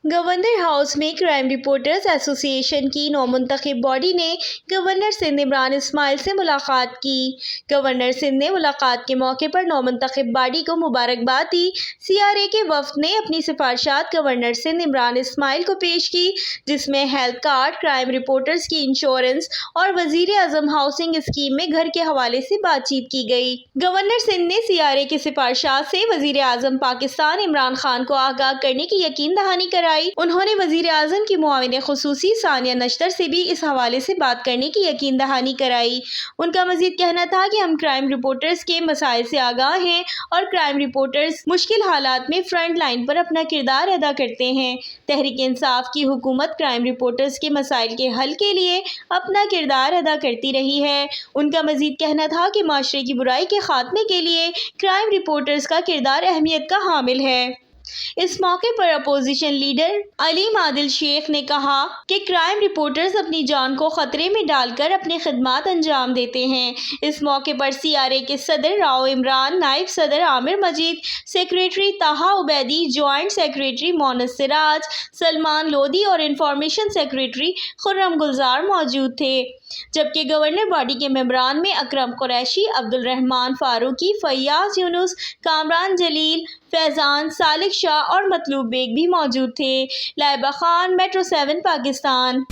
Governor house میں crime reporters ایسوسی ایشن کی نومنتخب باڈی نے گورنر سندھ عمران اسماعیل سے ملاقات کی۔ گورنر سندھ نے ملاقات کے موقع پر نومنتخب باڈی کو مبارکباد دی۔ سی آر اے کے وفد نے اپنی سفارشات گورنر سندھ عمران اسماعیل کو پیش کی، جس میں ہیلتھ کارڈ، کرائم رپورٹرز کی انشورنس اور وزیر اعظم ہاؤسنگ اسکیم میں گھر کے حوالے سے بات چیت کی گئی۔ گورنر سندھ نے سی آر اے کی سفارشات سے وزیر اعظم پاکستان عمران خان کو آگاہ کرنے کی یقین دہانی کرائی۔ انہوں نے وزیر اعظم کی معاون خصوصی ثانیہ نشتر سے بھی اس حوالے سے بات کرنے کی یقین دہانی کرائی۔ ان کا مزید کہنا تھا کہ ہم کرائم رپورٹرز کے مسائل سے آگاہ ہیں اور کرائم رپورٹرز مشکل حالات میں فرنٹ لائن پر اپنا کردار ادا کرتے ہیں۔ تحریک انصاف کی حکومت کرائم رپورٹرز کے مسائل کے حل کے لیے اپنا کردار ادا کرتی رہی ہے۔ ان کا مزید کہنا تھا کہ معاشرے کی برائی کے خاتمے کے لیے کرائم رپورٹرز کا کردار اہمیت کا حامل ہے۔ اس موقع پر اپوزیشن لیڈر علیم عادل شیخ نے کہا کہ کرائم رپورٹرز اپنی جان کو خطرے میں ڈال کر اپنے خدمات انجام دیتے ہیں۔ اس موقع پر سی آر اے کے صدر راؤ عمران، نائب صدر عامر مجید، secretary Taha Obeidi, joint secretary مونس سراج، سلمان لودھی اور انفارمیشن سیکریٹری خرم گلزار موجود تھے، جبکہ گورنر باڈی کے ممبران میں اکرم قریشی، عبد الرحمان فاروقی، فیاض یونس، کامران جلیل، فیضان، سالک شاہ اور مطلوب بیگ بھی موجود تھے۔ لائبہ خان، میٹرو 7 پاکستان۔